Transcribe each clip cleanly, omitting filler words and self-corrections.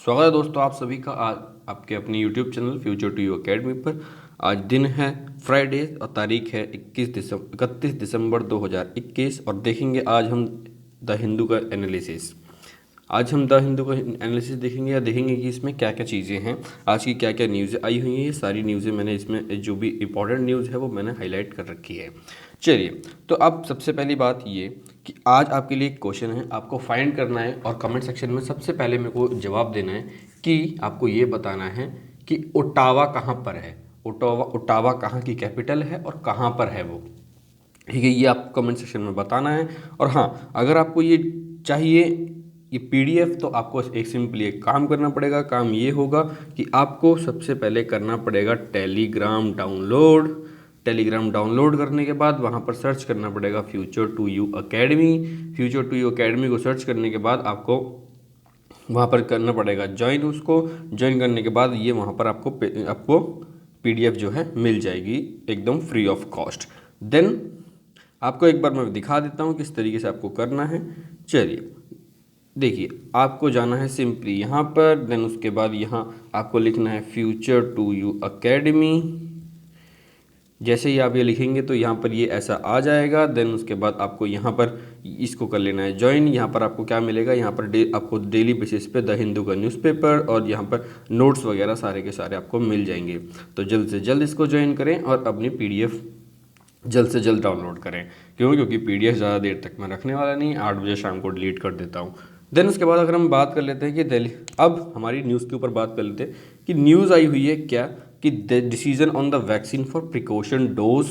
स्वागत है दोस्तों आप सभी का आज आपके अपने YouTube channel Future to You Academy पर। आज दिन है फ्राइडे और तारीख है 31 दिसंबर 2021 और देखेंगे आज हम द हिंदू का एनालिसिस। आज हम द हिंदू का एनालिसिस देखेंगे या देखेंगे कि इसमें क्या क्या चीज़ें हैं, आज की क्या क्या न्यूज़ें आई हुई हैं। ये सारी न्यूज़ें मैंने इसमें जो भी इंपॉर्टेंट न्यूज़ है वो मैंने हाईलाइट कर रखी है। चलिए, तो अब सबसे पहली बात ये कि आज आपके लिए एक क्वेश्चन है, आपको फाइंड करना है और कमेंट सेक्शन में सबसे पहले मेरे को जवाब देना है कि आपको ये बताना है कि ओटावा कहाँ पर है। ओटावा कहाँ की कैपिटल है और कहाँ पर है वो, ठीक है। ये आपको कमेंट सेक्शन में बताना है। और हाँ, अगर आपको ये चाहिए ये पीडीएफ तो आपको एक सिंपली एक काम करना पड़ेगा। काम ये होगा कि आपको सबसे पहले करना पड़ेगा टेलीग्राम डाउनलोड। टेलीग्राम डाउनलोड करने के बाद वहाँ पर सर्च करना पड़ेगा Future to You Academy. Future to You Academy को सर्च करने के बाद आपको वहाँ पर करना पड़ेगा ज्वाइन। उसको ज्वाइन करने के बाद ये वहाँ पर आपको पीडीएफ जो है मिल जाएगी एकदम फ्री ऑफ कॉस्ट। देन आपको एक बार मैं दिखा देता हूँ किस तरीके से आपको करना है। चलिए देखिए, आपको जाना है सिंपली यहाँ पर, देन उसके बाद यहाँ आपको लिखना है फ्यूचर टू यू अकेडमी। जैसे ही आप ये लिखेंगे तो यहाँ पर ये ऐसा आ जाएगा। देन उसके बाद आपको यहाँ पर इसको कर लेना है ज्वाइन। यहाँ पर आपको क्या मिलेगा, यहाँ पर आपको डेली बेसिस पे द हिंदू का न्यूज़पेपर और यहाँ पर नोट्स वगैरह सारे के सारे आपको मिल जाएंगे। तो जल्द से जल्द इसको ज्वाइन करें और अपनी पीडीएफ जल्द से जल्द डाउनलोड करें। क्योंकि पीडीएफ ज़्यादा देर तक मैं रखने वाला नहीं, 8 बजे शाम को डिलीट कर देता हूँ। देन उसके बाद अगर हम बात कर लेते हैं कि दिल्ली, अब हमारी न्यूज़ के ऊपर बात कर लेते हैं कि न्यूज़ आई हुई है क्या कि decision on the vaccine for precaution dose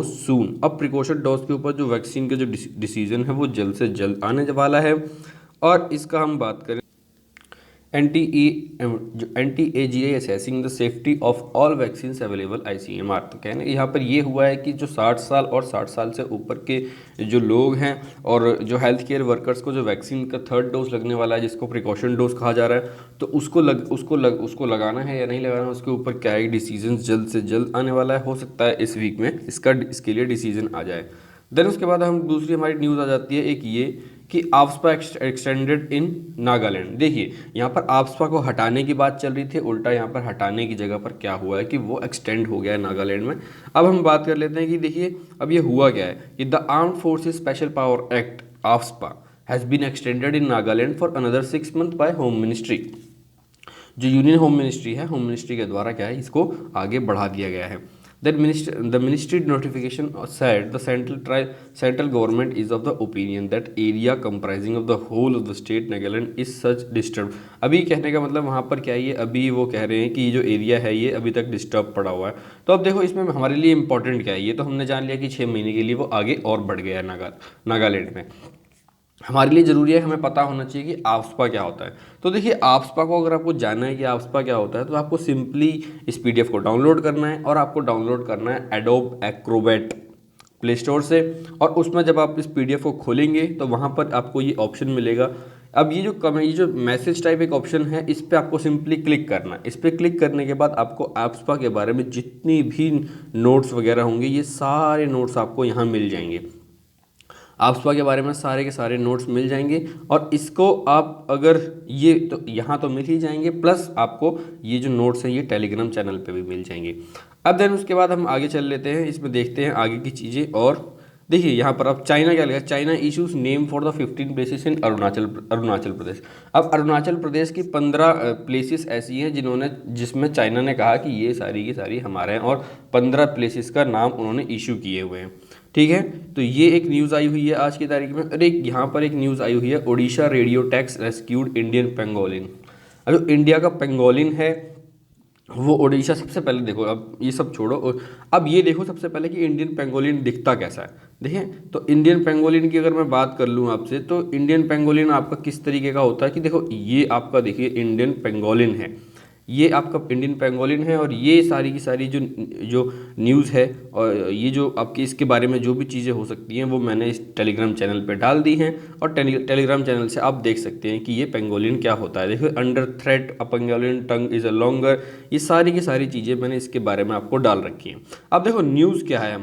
soon. अब प्रिकॉशन डोज के ऊपर जो वैक्सीन का जो डिसीजन है वो जल्द से जल्द आने वाला है। और इसका हम बात करें NTAGA assessing the safety of all vaccine available ICMR। तो कहने यहाँ पर ये हुआ है कि जो 60 साल और 60 साल से ऊपर के जो लोग हैं और जो हेल्थ केयर वर्कर्स को जो वैक्सीन का 3rd डोज लगने वाला है, जिसको प्रिकॉशन डोज कहा जा रहा है, तो उसको लगाना है या नहीं लगाना है, उसके ऊपर क्या है डिसीजन जल्द से जल्द आने वाला है। हो सकता है इस वीक में इसके लिए डिसीजन आ जाए। देन उसके बाद हम दूसरी हमारी न्यूज़ आ जाती है एक ये कि आफ्सपा एक्सटेंडेड इन नागालैंड। देखिए, यहाँ पर आफ्सपा को हटाने की बात चल रही थी, उल्टा यहाँ पर हटाने की जगह पर क्या हुआ है कि वो एक्सटेंड हो गया है नागालैंड में। अब हम बात कर लेते हैं कि देखिए अब ये हुआ क्या है कि the armed forces special power act AFSPA has been extended in Nagaland for another 6 month by home ministry. जो यूनियन होम मिनिस्ट्री है, होम मिनिस्ट्री के द्वारा क्या है इसको आगे बढ़ा दिया गया है। The ministry notification said the central government is of the opinion that area comprising of the whole of the state Nagaland is such disturbed। अभी कहने का मतलब वहाँ पर क्या है, ये अभी वो कह रहे हैं कि ये जो एरिया है ये अभी तक डिस्टर्ब पड़ा हुआ है। तो अब देखो इसमें हमारे लिए इंपॉर्टेंट क्या है, ये तो हमने जान लिया कि 6 महीने के लिए वो आगे और बढ़ गया है नागालैंड में। हमारे लिए ज़रूरी है, हमें पता होना चाहिए कि आफ्सपा क्या होता है। तो देखिए, आफ्सपा को अगर आपको जानना है कि आफ्सपा क्या होता है तो आपको सिंपली इस पीडीएफ को डाउनलोड करना है और आपको डाउनलोड करना है एडोब एक्रोबैट प्ले स्टोर से। और उसमें जब आप इस पीडीएफ को खोलेंगे तो वहाँ पर आपको ये ऑप्शन मिलेगा। अब ये जो मैसेज टाइप एक ऑप्शन है, इस पर आपको सिंपली क्लिक करना है। इस पर क्लिक करने के बाद आपको आफ्सपा के बारे में जितनी भी नोट्स वगैरह होंगे ये सारे नोट्स आपको यहाँ मिल जाएंगे। आफ्सपा के बारे में सारे के सारे नोट्स मिल जाएंगे और इसको आप अगर ये तो यहाँ तो मिल ही जाएंगे, प्लस आपको ये जो नोट्स हैं ये टेलीग्राम चैनल पे भी मिल जाएंगे। अब देन उसके बाद हम आगे चल लेते हैं, इसमें देखते हैं आगे की चीज़ें। और देखिए यहाँ पर अब चाइना क्या लिखा है, China issues name for the 15 places in Arunachal Pradesh. अब अरुणाचल प्रदेश की 15 प्लेसेस ऐसी हैं जिसमें चाइना ने कहा कि ये सारी की सारी हमारे हैं और 15 प्लेसेस का नाम उन्होंने इशू किए हुए हैं, ठीक है। तो ये एक न्यूज़ आई हुई है आज की तारीख में। और एक यहाँ पर एक न्यूज़ आई हुई है, Odisha radio tax rescued Indian pangolin. अब जो इंडिया का पेंगोलिन है वो ओडिशा, सबसे पहले देखो, अब ये सब छोड़ो, अब ये देखो सबसे पहले कि इंडियन पेंगोलिन दिखता कैसा है। देखिए, तो इंडियन पेंगोलिन की अगर मैं बात कर लूँ आपसे तो इंडियन पेंगोलिन आपका किस तरीके का होता है कि देखो ये आपका देखिए इंडियन पेंगोलिन है, ये आपका इंडियन पेंगोलिन है। और ये सारी की सारी जो न्यूज़ है और ये जो आपकी इसके बारे में जो भी चीज़ें हो सकती हैं वो मैंने इस टेलीग्राम चैनल पे डाल दी हैं। और टेलीग्राम चैनल से आप देख सकते हैं कि ये पेंगोलिन क्या होता है। देखो, under threat a pangolin tongue is a longer, ये सारी की सारी चीज़ें मैंने इसके बारे में आपको डाल रखी हैं। अब देखो न्यूज़ क्या है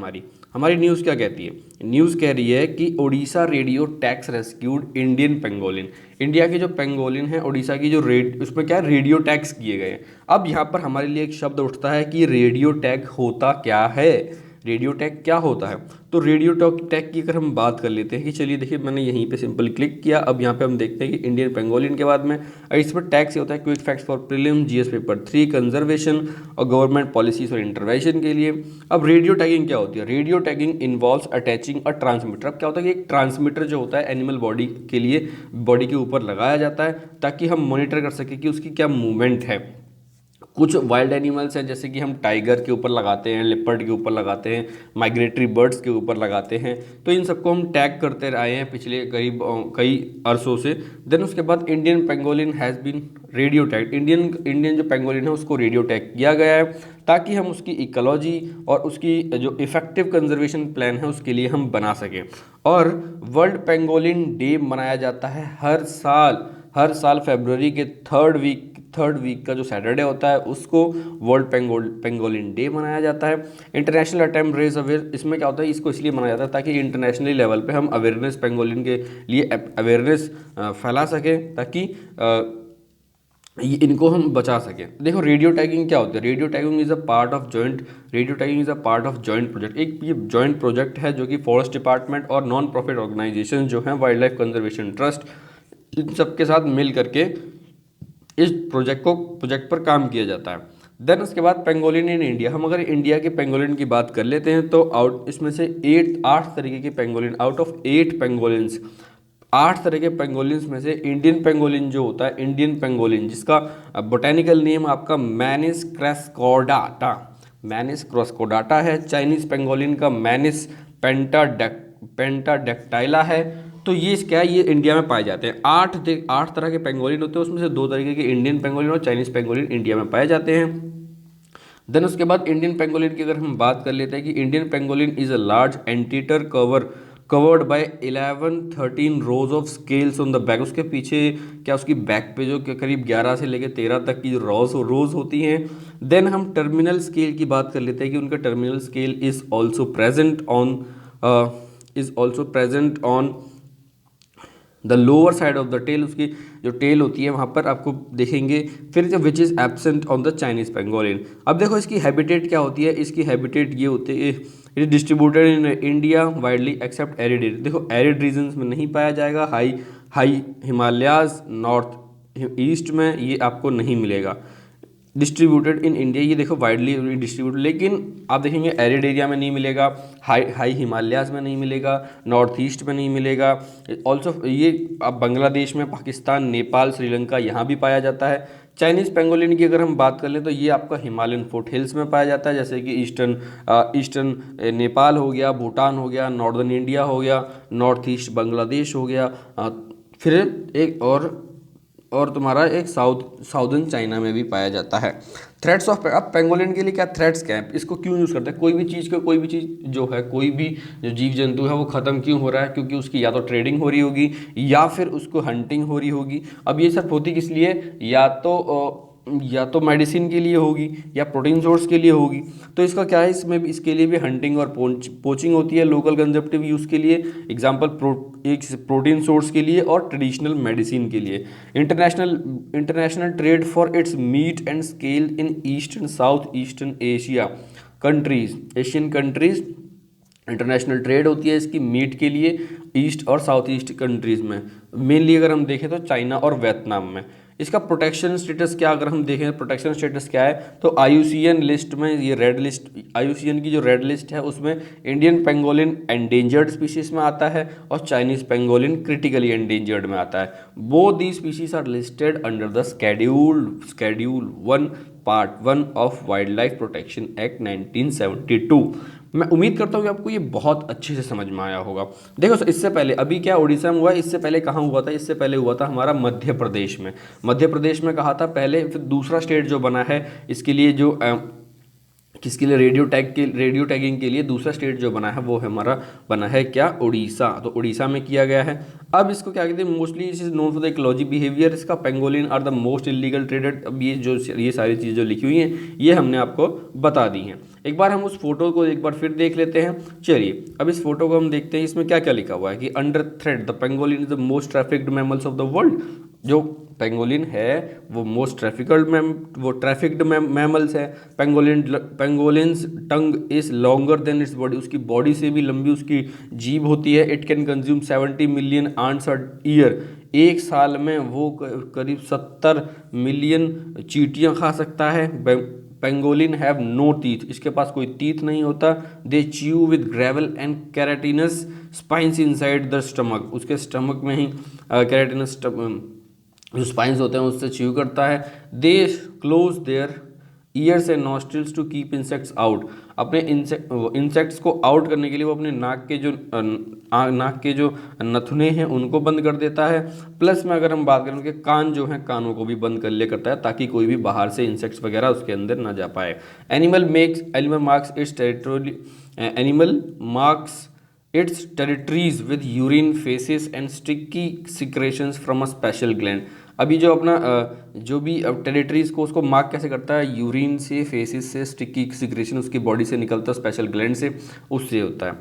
हमारी न्यूज़ क्या कहती है? न्यूज़ कह रही है कि Odisha radio tax rescued Indian pangolin. India के जो पेंगोलिन है ओडिशा की जो उसमें क्या रेडियो टैक्स किए गए। अब यहाँ पर हमारे लिए एक शब्द उठता है कि रेडियो टैग होता क्या है, रेडियो टैग क्या होता है? तो रेडियो टैग की अगर हम बात कर लेते हैं कि चलिए देखिए मैंने यहीं पे सिंपल क्लिक किया। अब यहाँ पे हम देखते हैं कि इंडियन पेंगोलिन के बाद में इस पर टैक्स होता है quick facts for prelim, GS paper 3, conservation और गवर्नमेंट पॉलिसीज और इंटरवेंशन के लिए। अब रेडियो टैगिंग क्या होती है? रेडियो टैगिंग इन्वॉल्व्स अटैचिंग अ ट्रांसमीटर। अब क्या होता है कि एक ट्रांसमीटर जो होता है एनिमल बॉडी के लिए बॉडी के ऊपर लगाया जाता है ताकि हम मॉनिटर कर सकें कि उसकी क्या मूवमेंट है। कुछ वाइल्ड एनिमल्स हैं जैसे कि हम टाइगर के ऊपर लगाते हैं, लेपर्ड के ऊपर लगाते हैं, माइग्रेटरी बर्ड्स के ऊपर लगाते हैं। तो इन सबको हम टैग करते आए हैं पिछले करीब कई अरसों से। देन उसके बाद Indian pangolin has been radio tag. Indian जो पेंगोलिन है उसको रेडियो टैग किया गया है ताकि हम उसकी इकोलॉजी और उसकी जो इफेक्टिव कंजर्वेशन प्लान है उसके लिए हम बना सकें। और वर्ल्ड पेंगोलिन डे मनाया जाता है हर साल फरवरी के थर्ड वीक का जो सैटरडे होता है उसको वर्ल्ड पेंगोलिन डे मनाया जाता है। इंटरनेशनल अटेम्प्ट रेज अवेयर, इसमें क्या होता है इसको इसलिए मनाया जाता है ताकि इंटरनेशनली लेवल पे हम अवेयरनेस पेंगोलिन के लिए अवेयरनेस फैला सकें ताकि इनको हम बचा सकें। देखो रेडियो टैगिंग क्या होती है? Radio tagging is a part of joint project. एक ये जॉइंट प्रोजेक्ट है जो कि फॉरेस्ट डिपार्टमेंट और नॉन प्रॉफिट ऑर्गेनाइजेशन जो हैं, वाइल्ड लाइफ कंजर्वेशन ट्रस्ट, इन सबके साथ मिल करके इस प्रोजेक्ट पर काम किया जाता है। देन उसके बाद पेंगोलिन इन इंडिया। हम अगर इंडिया के पेंगोलिन की बात कर लेते हैं तो इसमें से 8 तरीके के पेंगोलिन, आउट ऑफ 8 पेंगोलिन्स, 8 तरह के पेंगोलिन्स में से इंडियन पेंगोलिन जो होता है, इंडियन पेंगोलिन जिसका बोटेनिकल नेम आपका मैनिस क्रॉस्कोडाटा है। चाइनीज पेंगोलिन का मैनिस पेंटाडेक्टाइला है। तो ये क्या है, ये इंडिया में पाए जाते हैं। 8 तरह के पेंगोलिन होते हैं, उसमें से 2 तरीके के इंडियन पेंगोलिन और चाइनीज पेंगोलिन इंडिया में पाए जाते हैं। देन उसके बाद इंडियन पेंगोलिन की अगर हम बात कर लेते हैं कि Indian pangolin is a large anteater covered by 11-13 rose of scales on the back. उसके पीछे क्या उसकी बैक पे जो करीब 11 से लेकर 13 तक की जो रोज होती हैं। देन हम टर्मिनल स्केल की बात कर लेते हैं कि उनका terminal scale is also present on the lower side of the tail. उसकी जो टेल होती है वहाँ पर आपको देखेंगे। फिर जो which is absent on the Chinese pangolin. अब देखो इसकी हैबिटेट क्या होती है? इसकी हैबिटेट ये होती है, it is distributed in India widely except arid area. देखो एरिड रीजन्स में नहीं पाया जाएगा, हाई हिमालयाज नॉर्थ ईस्ट में ये आपको नहीं मिलेगा। डिस्ट्रीब्यूटेड इन इंडिया, ये देखो वाइडली डिस्ट्रीब्यूटेड, लेकिन आप देखेंगे एरिड एरिया में नहीं मिलेगा, हाई हिमालयाज में नहीं मिलेगा, नॉर्थ ईस्ट में नहीं मिलेगा। ऑल्सो ये अब बांग्लादेश में, पाकिस्तान, नेपाल, श्रीलंका यहाँ भी पाया जाता है। चाइनीज़ पेंगोलिन की अगर हम बात कर लें तो ये आपका हिमालयन फुट हिल्स में पाया जाता है, जैसे कि ईस्टर्न नेपाल हो गया, भूटान हो गया, नॉर्दर्न इंडिया हो गया, नॉर्थ ईस्ट बांग्लादेश हो गया, फिर एक और तुम्हारा एक साउदर्न चाइना में भी पाया जाता है। थ्रेट्स ऑफ, अब पेंगोलिन के लिए क्या थ्रेट्स क्या है, इसको क्यों यूज़ करते हैं? कोई भी चीज़ जो है, कोई भी जो जीव जंतु है वो ख़त्म क्यों हो रहा है? क्योंकि उसकी या तो ट्रेडिंग हो रही होगी या फिर उसको हंटिंग हो रही होगी। अब ये सब होती किस लिए? या तो मेडिसिन के लिए होगी या प्रोटीन सोर्स के लिए होगी। तो इसका क्या है, इसमें भी इसके लिए भी हंटिंग और पोचिंग होती है लोकल कंजप्टिव यूज़ के लिए, एग्जांपल एक प्रोटीन सोर्स के लिए और ट्रेडिशनल मेडिसिन के लिए। International trade for its meat and scale in east and south eastern Asian countries. International trade होती है इसकी मीट के लिए ईस्ट और साउथ ईस्ट कंट्रीज़ में। मेनली अगर हम देखें तो चाइना और वियतनाम में। इसका प्रोटेक्शन स्टेटस क्या, अगर हम देखें प्रोटेक्शन स्टेटस क्या है, तो IUCN लिस्ट में ये रेड लिस्ट, IUCN की जो रेड लिस्ट है उसमें इंडियन पेंगोलिन एंडेंजर्ड स्पीशीज में आता है और चाइनीज पेंगोलिन क्रिटिकली एंडेंजर्ड में आता है। Both the species are listed under the schedule 1 part 1 of wild life protection act 1972। मैं उम्मीद करता हूँ कि आपको ये बहुत अच्छे से समझ में आया होगा। देखो इससे पहले अभी क्या उड़ीसा में हुआ है, इससे पहले कहाँ हुआ था? इससे पहले हुआ था हमारा मध्य प्रदेश में कहा था पहले। फिर दूसरा स्टेट जो बना है इसके लिए जो किसके लिए, रेडियो टैगिंग के लिए दूसरा स्टेट जो बना है वो हमारा बना है क्या, उड़ीसा। तो उड़ीसा में किया गया है। अब इसको क्या कहते हैं, mostly it is known for the ecology behaviour. इसका pangolin are the most illegal traded. अब ये सारी चीज़ें जो लिखी हुई हैं ये हमने आपको बता दी हैं। एक बार हम उस फोटो को एक बार फिर देख लेते हैं। चलिए अब इस फोटो को हम देखते हैं, इसमें क्या क्या लिखा हुआ है कि under threat the pangolin is the most trafficked mammals of the world. जो पेंगोलिन है वो मोस्ट ट्रैफिक्ड मैमल्स है। Pangolin's tongue is longer than its body, उसकी बॉडी से भी लंबी उसकी जीभ होती है। It can consume 70 million ants a year, एक साल में वो करीब 70 मिलियन चींटियां खा सकता है। पेंगोलिन हैव नो टीथ, इसके पास कोई टीथ नहीं होता। They chew with gravel and keratinous spines inside the stomach, उसके स्टमक में ही कैराटिनस जो स्पाइंस होते हैं उससे च्यू करता है। They close their ears and nostrils to keep insects out, अपने इंसेक्ट्स को आउट करने के लिए वो अपने नाक के जो नथुने हैं उनको बंद कर देता है। प्लस में अगर हम बात करें उनके कान जो हैं, कानों को भी बंद कर लिया करता है ताकि कोई भी बाहर से इंसेक्ट्स वगैरह उसके अंदर ना जा पाए। Animal marks it's territories with urine, faces and sticky secretions from a special gland. अभी जो अपना जो भी टेरिटरीज को उसको मार्क कैसे करता है, यूरिन से, फेसेस से, स्टिकी सिक्रेशन उसकी बॉडी से निकलता है स्पेशल ग्लैंड से, उससे होता है।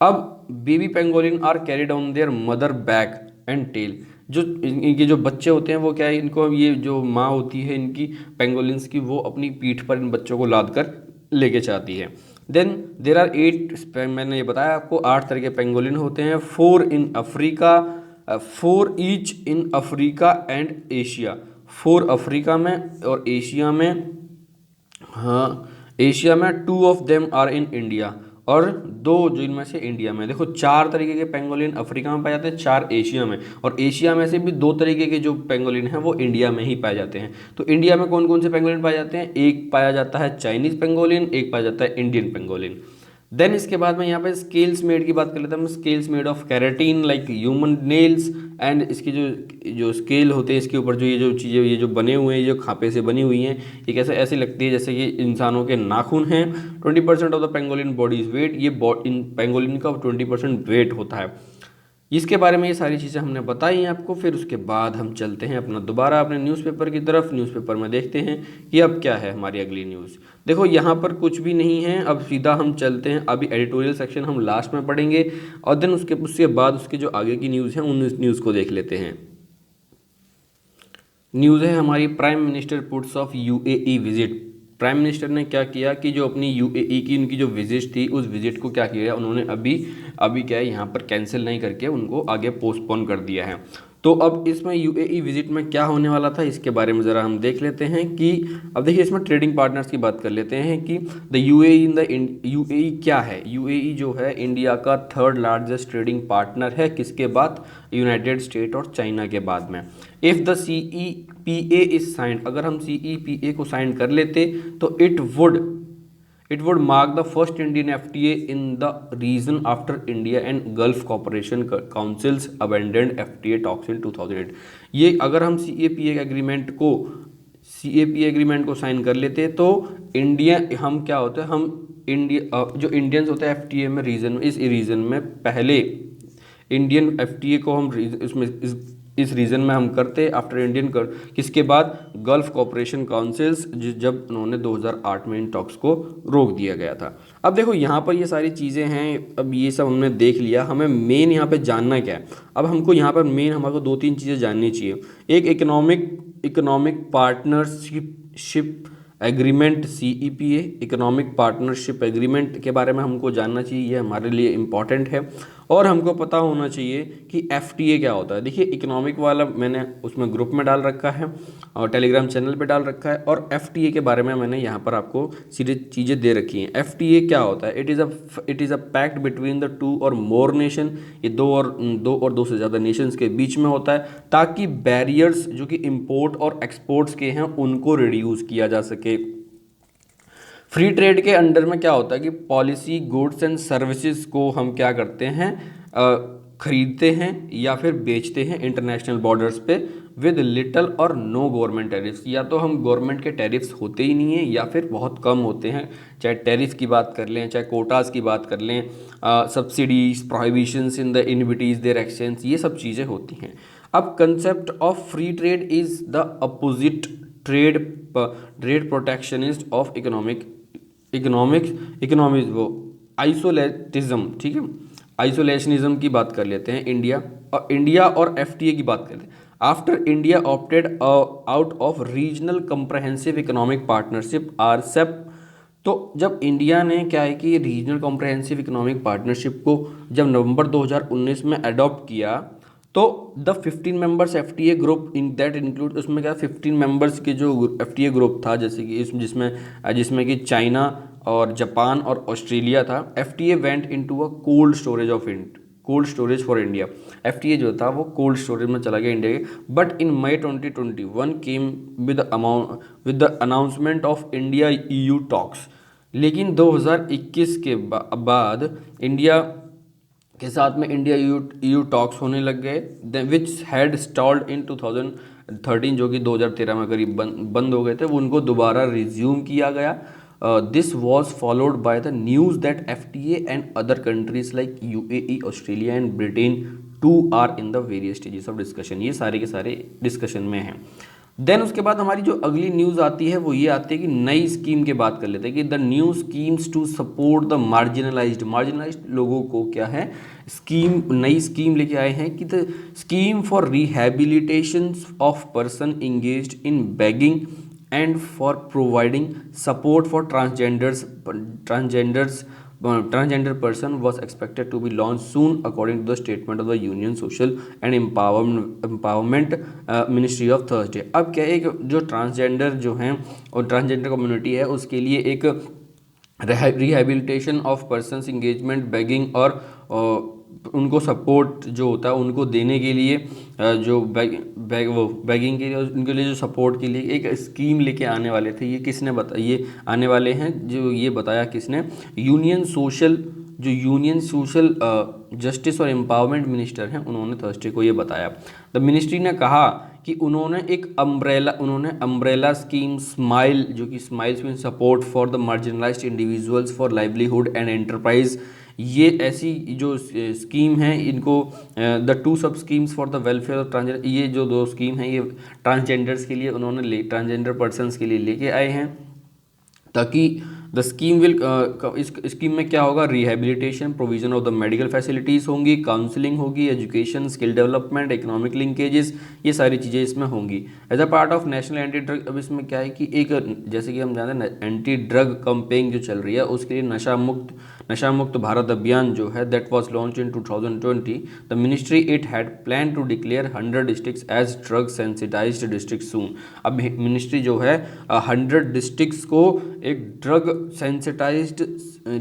अब baby pangolin are carried on their mother back and tail. जो इनके जो बच्चे होते हैं वो क्या है, इनको ये जो माँ होती है इनकी पेंगोलिन्स की, वो अपनी पीठ पर इन बच्चों को लाद कर लेके जाती है। देन देर आर 8, मैंने ये बताया आपको 8 तरह के पेंगोलिन होते हैं। 4 in Africa, 4 each in Africa and Asia, 4 Africa में और एशिया में, हाँ एशिया में 2 of them are in India, और 2 जो इनमें से इंडिया में। देखो 4 तरीके के पेंगोलिन अफ्रीका में पाए जाते हैं, 4 एशिया में, और एशिया में से भी 2 तरीके के जो पेंगोलिन हैं वो इंडिया में ही पाए जाते हैं। तो इंडिया में कौन कौन से पेंगोलिन पाए जाते हैं, एक पाया जाता है चाइनीज पेंगोलिन, एक पाया जाता है इंडियन पेंगोलिन। देन इसके बाद में यहाँ पे स्केल्स मेड की बात कर लेता हूँ। Scales made of keratin like human nails, and इसके जो स्केल होते हैं इसके ऊपर जो ये जो चीज़ें ये जो बने हुए हैं, जो खापे से बनी हुई हैं, ये कैसे ऐसी लगती है जैसे कि इंसानों के नाखून हैं। 20% of the pangolin bodies weight, ये पेंगोलिन का 20% वेट होता है। इसके बारे में ये सारी चीज़ें हमने बताई हैं आपको। फिर उसके बाद हम चलते हैं अपना दोबारा अपने न्यूज़पेपर की तरफ। न्यूज़पेपर में देखते हैं कि अब क्या है हमारी अगली न्यूज़। देखो यहाँ पर कुछ भी नहीं है, अब सीधा हम चलते हैं। अभी एडिटोरियल सेक्शन हम लास्ट में पढ़ेंगे और देन उसके बाद उसके जो आगे की न्यूज़ हैं उन न्यूज़ को देख लेते हैं। न्यूज़ है हमारी, prime minister puts of UAE visit. Prime minister ने क्या किया कि जो अपनी यूएई की उनकी जो विजिट थी उस विजिट को क्या किया उन्होंने अभी क्या है यहाँ पर कैंसिल नहीं करके उनको आगे पोस्टपोन कर दिया है। तो अब इसमें यूएई विजिट में क्या होने वाला था इसके बारे में ज़रा हम देख लेते हैं कि अब देखिए इसमें ट्रेडिंग पार्टनर्स की बात कर लेते हैं कि द यूएई क्या है। यूएई जो है इंडिया का 3rd लार्जेस्ट ट्रेडिंग पार्टनर है, किसके बाद, यूनाइटेड स्टेट और चाइना के बाद में। If the CEPA is signed, अगर हम CEPA को साइन कर लेते तो it would mark the first Indian FTA in the region after India and Gulf Cooperation Councils abandoned FTA talks in 2008। ये अगर हम CEPA एग्रीमेंट को साइन कर लेते तो इंडिया, हम क्या होते हैं, हम इंडिया जो इंडियंस होते हैं FTA में रीजन, इस रीजन में पहले इंडियन FTA को हम इसमें इस रीजन में हम करते आफ्टर इंडियन कर, किसके बाद, गल्फ कॉपरेशन काउंसिल्स, जब उन्होंने 2008 में इन टॉक्स को रोक दिया गया था। अब देखो यहाँ पर ये सारी चीज़ें हैं, अब ये सब हमने देख लिया, हमें मेन यहाँ पे जानना क्या है। अब हमको यहाँ पर मेन हमारे को 2-3 चीज़ें जाननी चाहिए। एक economic partnership agreement CEPA, economic partnership agreement के बारे में हमको जानना चाहिए, ये हमारे लिए इम्पॉर्टेंट है। और हमको पता होना चाहिए कि FTA क्या होता है। देखिए इकोनॉमिक वाला मैंने उसमें ग्रुप में डाल रखा है और टेलीग्राम चैनल पे डाल रखा है, और FTA के बारे में मैंने यहाँ पर आपको सीधे चीज़ें दे रखी हैं। FTA क्या होता है, it is a pact between the 2 और मोर नेशन, ये 2 से ज़्यादा नेशंस के बीच में होता है, ताकि बैरियर्स जो कि इम्पोर्ट और एक्सपोर्ट्स के हैं उनको रिड्यूस किया जा सके। फ्री ट्रेड के अंडर में क्या होता है कि पॉलिसी, गुड्स एंड सर्विसेज को हम क्या करते हैं, खरीदते हैं या फिर बेचते हैं इंटरनेशनल बॉर्डर्स पे विद लिटल और नो गवर्नमेंट टैरिफ्स, या तो हम गवर्नमेंट के टैरिफ्स होते ही नहीं है या फिर बहुत कम होते हैं, चाहे टैरिफ की बात कर लें, चाहे कोटास की बात कर लें, subsidies, prohibitions in the entities their exchange, ये सब चीज़ें होती हैं। अब concept of free trade is the opposite trade trade protectionist of economics वो आइसोलेटिज्म, ठीक है, आइसोलेशनिज्म की बात कर लेते हैं। इंडिया और एफटीए की बात करते हैं। After India opted out of regional comprehensive economic partnership RCEP, तो जब इंडिया ने क्या है कि रीजनल कॉम्प्रहेंसिव इकोनॉमिक पार्टनरशिप को जब नवंबर 2019 में अडॉप्ट किया, तो the 15 members FTA group in that include, उसमें क्या 15 मेंबर्स के जो एफटीए ग्रुप था, जैसे कि जिसमें कि चाइना और जापान और ऑस्ट्रेलिया था। FTA went into a cold storage for India. FTA जो था वो कोल्ड स्टोरेज में चला गया इंडिया के। But in May 2021 came with the announcement of India EU talks, लेकिन 2021 के बाद इंडिया के साथ में इंडिया ईयू टॉक्स होने लग गए, विच हैड स्टॉल्ड इन 2013, जो कि 2013 में करीब बंद हो गए थे, वो उनको दोबारा रिज्यूम किया गया। This was followed by the news that FTA and other countries like UAE, Australia and Britain too are in the various stages of discussion. ये सारे के सारे डिस्कशन में हैं। देन उसके बाद हमारी जो अगली न्यूज़ आती है वो ये आती है कि नई स्कीम की बात कर लेते हैं कि the new schemes to support the marginalised लोगों को क्या है, नई स्कीम लेके आए हैं कि the scheme for rehabilitation of person engaged in begging and for providing support for transgender person was expected to be launched soon according to the statement of the Union Social and Empowerment Ministry of Thursday। अब क्या है, जो transgender जो हैं और transgender community है उसके लिए एक rehabilitation of persons engagement begging और उनको सपोर्ट जो होता है उनको देने के लिए जो बेगिंग के लिए उनके लिए जो सपोर्ट के लिए एक स्कीम लेके आने वाले थे। ये किसने ये आने वाले हैं, जो ये बताया किसने, यूनियन सोशल जस्टिस और एम्पावरमेंट मिनिस्टर हैं, उन्होंने थर्सडे को ये बताया। द मिनिस्ट्री ने कहा कि उन्होंने अम्ब्रेला स्कीम स्माइल, जो कि smile mean support for the marginalised individuals for livelihood and enterprise, ये ऐसी जो स्कीम है इनको द टू सब schemes for the welfare of transgender, ये जो दो स्कीम हैं ये ट्रांसजेंडर्स के लिए उन्होंने ट्रांसजेंडर पर्सनस के लिए लेके आए हैं, ताकि द स्कीम विल इस स्कीम में क्या होगा, rehabilitation, provision of the medical facilities होंगी, काउंसलिंग होगी, education, skill development, economic linkages, ये सारी चीज़ें इसमें होंगी as a part of national anti drug. अब इसमें क्या है कि एक जैसे कि हम जानते हैं एंटी ड्रग कैंपेन जो चल रही है उसके लिए नशा मुक्त भारत अभियान जो है that was launch in 2020। The ministry it had plan to declare 100 districts as drug sensitised district soon. अब मिनिस्ट्री जो है 100 डिस्ट्रिक्ट्स को एक ड्रग सेंसिटाइज्ड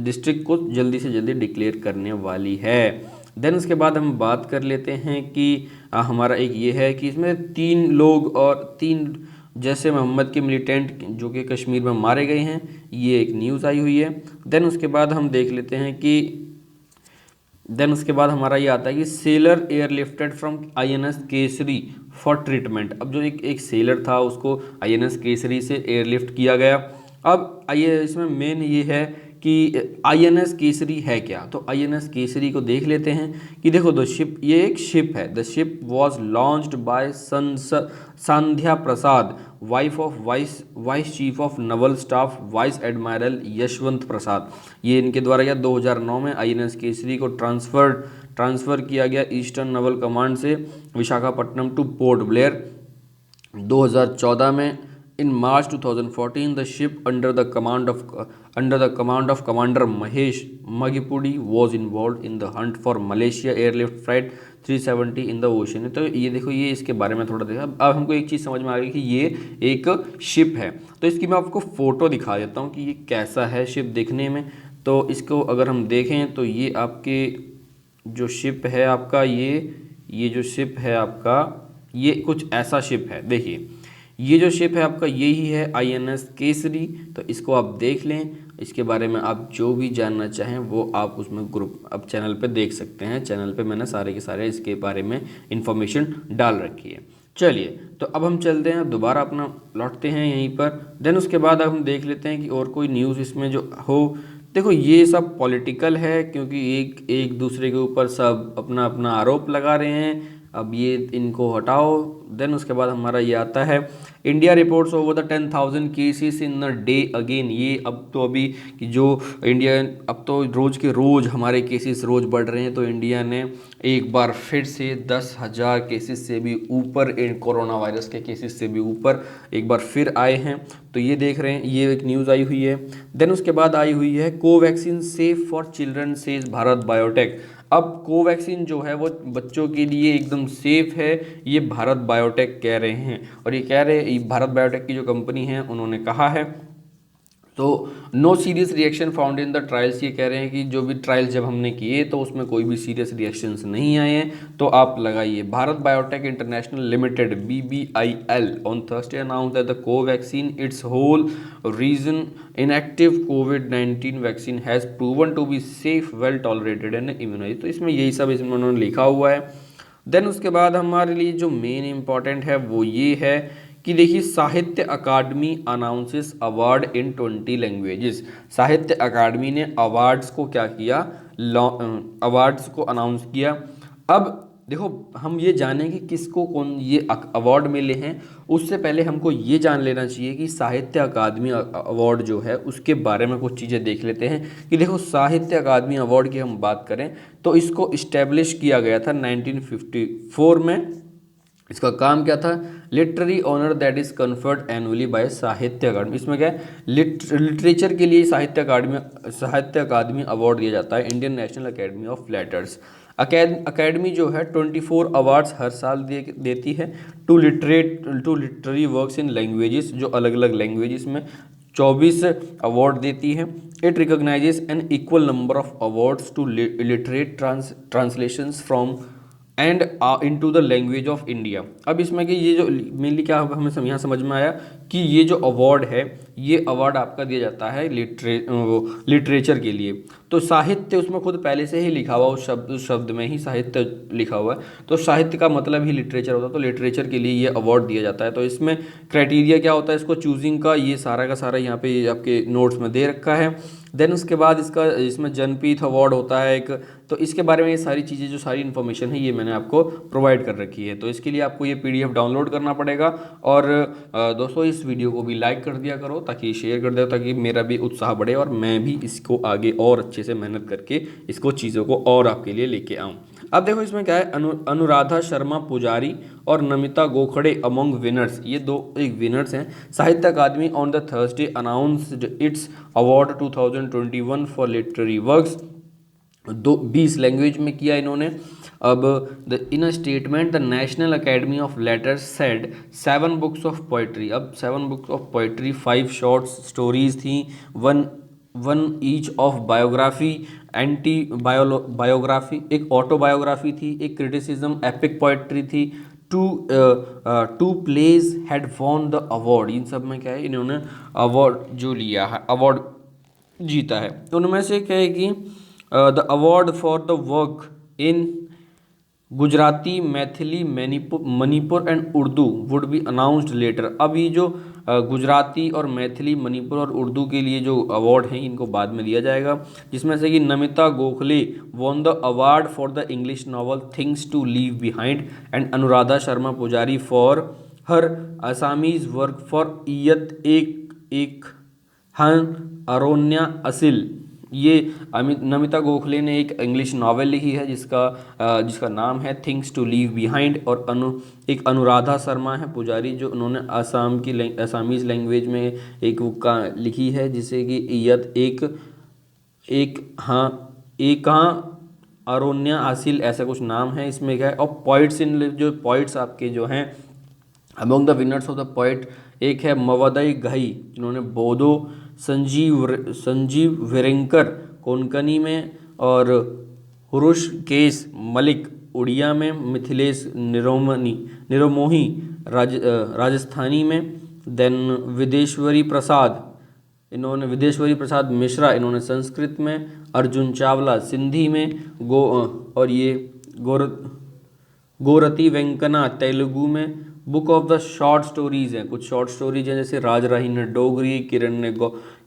डिस्ट्रिक्ट को जल्दी से जल्दी डिक्लेयर करने वाली है। देन उसके बाद हम बात कर लेते हैं कि हमारा एक ये है कि इसमें 3 लोग और 3 जैसे मोहम्मद के मिलिटेंट जो कि कश्मीर में मारे गए हैं, ये एक न्यूज़ आई हुई है। देन उसके बाद हम देख लेते हैं कि देन उसके बाद हमारा ये आता है कि seller airlifted from INS Kesari for treatment. अब जो एक सेलर था उसको आईएनएस केसरी से एयरलिफ्ट किया गया। अब आइए इसमें मेन ये है कि आईएनएस केसरी है क्या, तो आईएनएस केसरी को देख लेते हैं कि देखो द शिप, ये एक शिप है। The ship was launched by Sandhya Prasad, wife of vice chief of naval staff vice admiral Yashwant Prasad. ये इनके द्वारा या 2009 में आईएनएस केसरी को ट्रांसफ़र किया गया ईस्टर्न नवल कमांड से विशाखापट्टनम टू पोर्ट ब्लेयर 2014 में। In March 2014, the ship under the command of Commander Mahesh Magipudi was involved in the hunt for Malaysia airlift flight 370 in the ocean। तो ये देखो, ये इसके बारे में थोड़ा देखा। अब हमको एक चीज़ समझ में आ गई कि ये एक शिप है, तो इसकी मैं आपको फ़ोटो दिखा देता हूँ कि ये कैसा है शिप देखने में। तो इसको अगर हम देखें तो ये आपके जो शिप है आपका, ये जो शिप है आपका, ये कुछ ऐसा शिप है। देखिए ये जो शिप है आपका यही है आईएनएस केसरी। तो इसको आप देख लें, इसके बारे में आप जो भी जानना चाहें वो आप उसमें ग्रुप अब चैनल पे देख सकते हैं। चैनल पे मैंने सारे के सारे इसके बारे में इंफॉर्मेशन डाल रखी है। चलिए, तो अब हम चलते हैं, दोबारा अपना लौटते हैं यहीं पर। देन उसके बाद अब हम देख लेते हैं कि और कोई न्यूज़ इसमें जो हो। देखो ये सब पॉलिटिकल है, क्योंकि एक एक दूसरे के ऊपर सब अपना अपना आरोप लगा रहे हैं। अब ये इनको हटाओ। देन उसके बाद हमारा ये आता है, India reports over the 10,000 cases in the day again. ये अब तो अभी कि जो इंडिया, अब तो रोज़ के रोज़ हमारे केसेस रोज़ बढ़ रहे हैं, तो इंडिया ने एक बार फिर से 10,000 केसेस से भी ऊपर, इन कोरोना वायरस के केसेस से भी ऊपर एक बार फिर आए हैं। तो ये देख रहे हैं, ये एक न्यूज़ आई हुई है। देन उसके बाद आई हुई है, Covaxin safe for children says Bharat biotech. अब कोवैक्सीन जो है वो बच्चों के लिए एकदम सेफ है, ये भारत बायोटेक कह रहे हैं। और ये कह रहे हैं, भारत बायोटेक की जो कंपनी है उन्होंने कहा है। तो no serious reaction found in the trials, ये कह रहे हैं कि जो भी ट्रायल्स जब हमने किए तो उसमें कोई भी सीरियस रिएक्शंस नहीं आए हैं। तो आप लगाइए, Bharat biotech international limited BBIL on Thursday announce that the Covaxin its whole reason inactive कोविड-19 vaccine has proven to be safe, well tolerated and immunise. तो इसमें यही सब इसमें उन्होंने लिखा हुआ है। देन उसके बाद हमारे लिए जो मेन इंपॉर्टेंट है वो ये है कि देखिए, साहित्य अकादमी अनाउंसेस अवार्ड इन 20 लैंग्वेजेस। साहित्य अकादमी ने अवार्ड्स को क्या किया, अवार्ड्स को अनाउंस किया। अब देखो, हम ये जानें कि किसको कौन ये अवार्ड मिले हैं, उससे पहले हमको ये जान लेना चाहिए कि साहित्य अकादमी अवार्ड जो है उसके बारे में कुछ चीज़ें देख लेते हैं। कि देखो, साहित्य अकादमी अवार्ड की हम बात करें तो इसको इस्टेब्लिश किया गया था 1954 में। इसका काम क्या था, literary honour that is conferred annually by Sahitya Akademi. इसमें क्या है, लिटरेचर के लिए साहित्य अकादमी अवार्ड दिया जाता है, Indian national academy of letters. Academy जो है 24 अवार्ड्स हर साल देती है to literary works in languages, जो अलग अलग लैंग्वेजेस में 24 अवार्ड देती है। It recognises an equal number of awards to literate translations from and into the language of India. अब इसमें कि ये जो मेनली क्या हमें यहाँ समझ में आया कि ये जो अवार्ड है, ये अवार्ड आपका दिया जाता है लिटरेचर के लिए। तो साहित्य उसमें खुद पहले से ही लिखा हुआ, उस शब्द में ही साहित्य लिखा हुआ है। तो साहित्य का मतलब ही लिटरेचर होता है, तो लिटरेचर के लिए ये अवार्ड दिया जाता है। तो इसमें क्राइटेरिया क्या होता है इसको चूजिंग का, ये सारा का सारा यहाँ पे आपके नोट्स में दे रखा है। देन उसके बाद इसमें जनपीठ अवार्ड होता है एक। तो इसके बारे में ये सारी चीज़ें, जो सारी इन्फॉर्मेशन है, ये मैंने आपको प्रोवाइड कर रखी है। तो इसके लिए आपको ये PDF डाउनलोड करना पड़ेगा। और दोस्तों, इस वीडियो को भी लाइक कर दिया करो, ताकि शेयर कर दो, ताकि मेरा भी उत्साह बढ़े और मैं भी इसको आगे और अच्छे से मेहनत करके इसको चीज़ों को और आपके लिए लेके आऊँ। अब देखो इसमें क्या है, अनुराधा शर्मा पुजारी और नमिता गोखड़े अमंग विनर्स, ये दो एक विनर्स हैं। Sahitya Akademi on the Thursday announced its award 2021 for literary works. 20 language में किया इन्होंने। अब in a statement the national academy of letters said 7 books of poetry. अब 7 books of poetry, 5 short stories थी, one each of biography, anti biography, एक autobiography थी, एक criticism, epic poetry थी, two plays had won the award. इन सब में क्या है, इन्होंने अवार्ड जो लिया है, अवार्ड जीता है। उनमें से क्या है कि the award for the work in Gujarati, Maithili, Manipur and Urdu would be announced later. अब ये जो गुजराती और मैथिली, मणिपुर और उर्दू के लिए जो अवार्ड हैं, इनको बाद में दिया जाएगा। जिसमें से कि Namita Gokhale won the award for the English novel things to leave behind and Anuradha Sharma Pujari for her Assamese work for Iyat Ekhon अरोन्या Aseel. ये नमिता गोखले ने एक इंग्लिश नावल लिखी है जिसका नाम है थिंग्स टू लीव बिहाइंड। और एक अनुराधा शर्मा है पुजारी, जो उन्होंने असामीज़ लैंग्वेज में एक बुक लिखी है, जिसे कि ईयत एक अरोन्या हासिल, ऐसा कुछ नाम है इसमें क्या है। और पोइट्स, जो पोइट्स आपके जो हैं among the winners of the poet, एक है मवदई घई, जिन्होंने बोधो, संजीव विरंकर कोंकणी में, और हुरुष केस मलिक उड़िया में, मिथिलेश निरोमोही राजस्थानी में। देन विदेश्वरी प्रसाद मिश्रा, इन्होंने संस्कृत में, अर्जुन चावला सिंधी में, गोरती वेंकना तेलुगु में, book of the short stories हैं, कुछ शॉर्ट स्टोरीज हैं, जैसे राज राही ने डोगरी,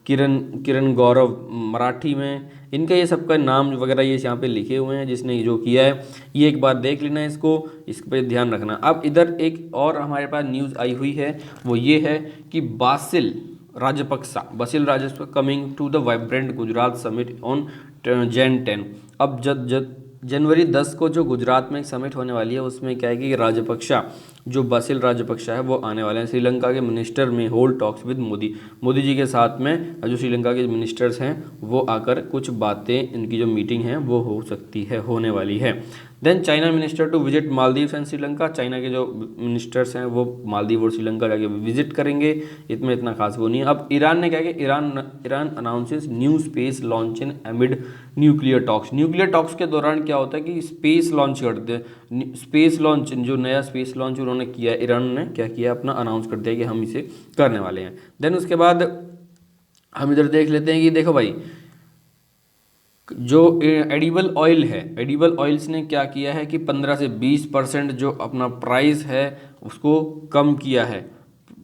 किरण गौरव मराठी में, इनका ये सबका नाम वगैरह ये यहाँ पे लिखे हुए हैं जिसने जो किया है। ये एक बार देख लेना इसको, इस पर ध्यान रखना। अब इधर एक और हमारे पास न्यूज़ आई हुई है, वो ये है कि Basil Rajapaksa coming to the vibrant Gujarat summit on Jan 10। अब जनवरी 10 को जो गुजरात में एक समिट होने वाली है, उसमें क्या है कि राजपक्सा, जो बासिल राजपक्सा है, वो आने वाले हैं। श्रीलंका के मिनिस्टर में hold talks with Modi ji के साथ में जो श्रीलंका के मिनिस्टर्स हैं वो आकर कुछ बातें, इनकी जो मीटिंग है वो हो सकती है, होने वाली है। Then China minister to visit Maldives and Sri Lanka, China के जो मिनिस्टर्स हैं वो मालदीव और श्रीलंका जाके विजिट करेंगे, इसमें इतना खास वो नहीं है। अब ईरान ने क्या किया, Iran announces new space launch in एमिड nuclear talks के दौरान क्या होता है कि स्पेस लॉन्च करते हैं, स्पेस लॉन्च, जो नया स्पेस लॉन्च उन्होंने किया, ईरान ने क्या किया, अपना अनाउंस कर दिया कि हम इसे करने वाले हैं। देन उसके बाद हम इधर देख लेते हैं कि देखो भाई, जो एडिबल ऑयल है, एडिबल ऑयल्स ने क्या किया है कि 15 से 20% जो अपना प्राइस है उसको कम किया है,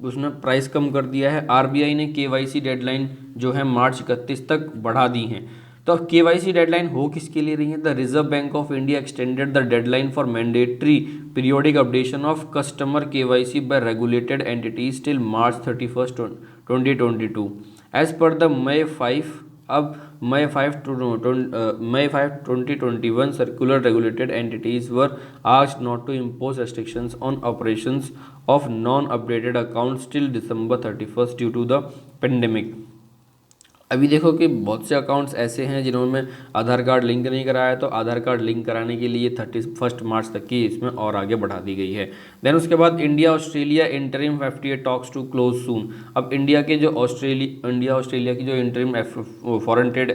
उसने प्राइस कम कर दिया है। आरबीआई ने केवाईसी डेडलाइन जो है मार्च 31 तक बढ़ा दी हैं। तो अब केवाईसी डेडलाइन हो किसके लिए रही है? The Reserve Bank of India extended the deadline for mandatory periodic updation of customer KYC by regulated entities till March 31, 2022 as per the May 5, 2021 circular regulated entities were asked not to impose restrictions on operations of non-updated accounts till December 31st due to the pandemic। अभी देखो कि बहुत से accounts ऐसे हैं जिन्होंने आधार card link नहीं कराया, तो आधार कार्ड लिंक कराने के लिए 31 मार्च तक की इसमें और आगे बढ़ा दी गई है। देन उसके बाद India Australia interim FTA talks to close soon. अब इंडिया ऑस्ट्रेलिया की जो इंटरिम फॉरेन ट्रेड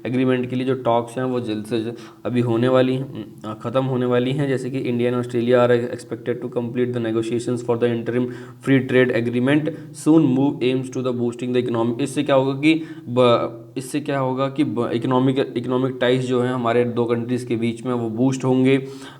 एग्रीमेंट के लिए जो टॉक्स हैं वो जल्द से जल्द अभी होने वाली हैं, ख़त्म होने वाली हैं। जैसे कि India and Australia are expected to complete the negotiations for the interim free trade agreement soon move aims to the boosting the economy. इससे क्या होगा कि इकोनॉमिक टाइज जो है हमारे दो कंट्रीज़ के बीच में वो बूस्ट होंगे।